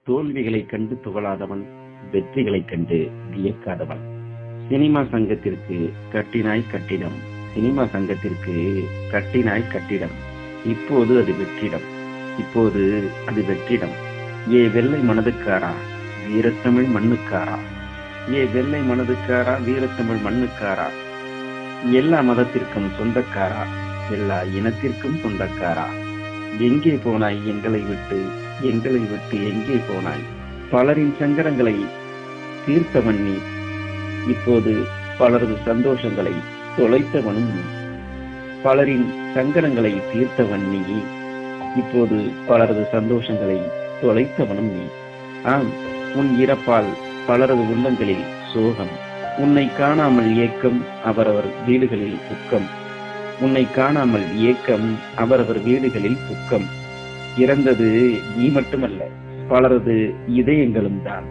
தோல்விகளை கண்டு துவளாதவன், வெற்றிகளை கண்டு வியக்காதவன். சினிமா சங்கத்திற்கு கட்டினாய் கட்டிடம், சினிமா சங்கத்திற்கு கட்டினாய் கட்டிடம். இப்போது அது வெற்றிடம், இப்போது அது வெற்றிடம். ஏ வெள்ளை மனதுக்காரா, வீரத்தமிழ் மண்ணுக்காரா, ஏ வெள்ளை மனதுக்காரா, வீரத்தமிழ் மண்ணுக்காரா, எல்லா மதத்திற்கும் சொந்தக்காரா, எல்லா இனத்திற்கும் சொந்தக்காரா, எங்கே போனாய் எங்களை விட்டு, எங்களை விட்டு எங்கே போனாய்? பலரின் சங்கடங்களை தீர்த்தவன் நீ, இப்போது பலரது சந்தோஷங்களை தொலைத்தவனும் நீ. பலரின் சங்கடங்களை தீர்த்தவன் நீ, இப்போது பலரது சந்தோஷங்களை தொலைத்தவனும் நீ. ஆம், உன் இறப்பால் பலரது உள்ளங்களில் சோகம், உன்னை காணாமல் ஏக்கம், அவரவர் வீடுகளில் துக்கம், உன்னை காணாமல் ஏக்கம், அவரவர் வீடுகளில் துக்கம். இறந்தது நீ மட்டுமல்ல, பலரது இதயங்களும் தான்.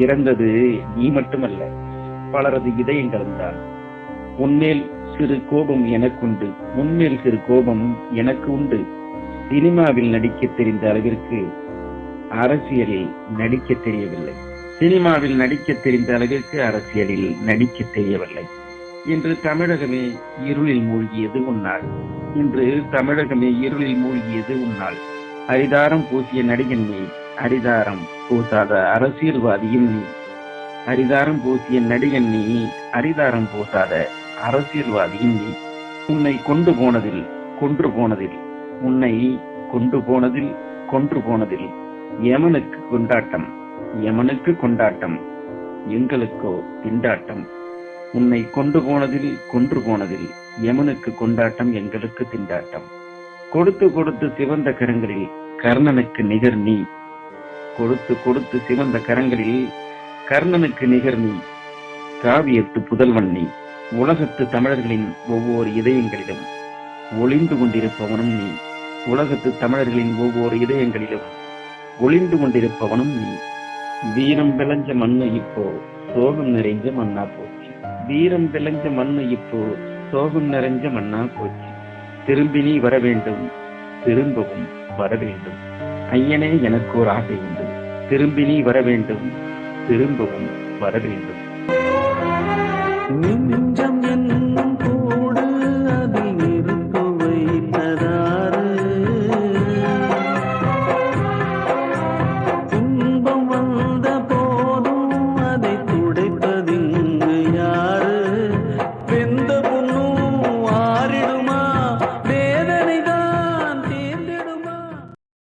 இறந்தது நீ மட்டுமல்ல, பலரது இதயங்களும் தான். உன்மேல் சிறு கோபம் எனக்குண்டு, உன்மேல் சிறு கோபம் எனக்கு உண்டு. சினிமாவில் நடிக்க தெரிந்த அளவிற்கு அரசியலில் நடிக்க தெரியவில்லை. சினிமாவில் நடிக்க தெரிந்த அளவிற்கு அரசியலில் நடிக்க தெரியவில்லை. இன்று தமிழகமே இருளில் மூழ்கியது உன்னால், இன்று தமிழகமே இருளில் மூழ்கியது உன்னால். அரிதாரம் பூசிய நடிகன் நீ, அரிதாரம் பூசாத அரசியல்வாதியும் நீ. அரிதாரம் பூசிய நடிகன் நீ, அரிதாரம் பூசாத அரசியல்வாதியும் நீ. உன்னை கொண்டு போனதில் கொன்று போனதில், உன்னை கொண்டு போனதில் கொன்று போனதில் யமனுக்கு கொண்டாட்டம், யமனுக்கு கொண்டாட்டம், எங்களுக்கோ திண்டாட்டம். உன்னை கொண்டு போனதில் கொன்று போனதில் யமனுக்கு கொண்டாட்டம், எங்களுக்கு திண்டாட்டம். கொடுத்து கொடுத்து சிவந்த கரங்களில் கர்ணனுக்கு நிகர் நீ, கொடுத்து கொடுத்து சிவந்த கரங்களில் கர்ணனுக்கு நிகர் நீ. காவியத்து புதல்வன் நீ, உலகத்து தமிழர்களின் ஒவ்வொரு இதயங்களிலும் ஒளிந்து கொண்டிருப்பவனும் நீ. உலகத்து தமிழர்களின் ஒவ்வொரு இதயங்களிலும் ஒளிந்து கொண்டிருப்பவனும் நீ. வீரம் விளைஞ்ச மண்ணு இப்போ சோகம் நிறைஞ்ச மண்ணா போச்சு, வீரம் விளைஞ்ச மண்ணு இப்போ சோகம் நிறைஞ்ச மண்ணா போச்சு. திரும்பி நீ வர வேண்டும், திரும்பவும் வர வேண்டும். ஐயனே எனக்கு ஒரு ஆசை உண்டு, திரும்பி நீ வர வேண்டும், திரும்பவும் வர வேண்டும்.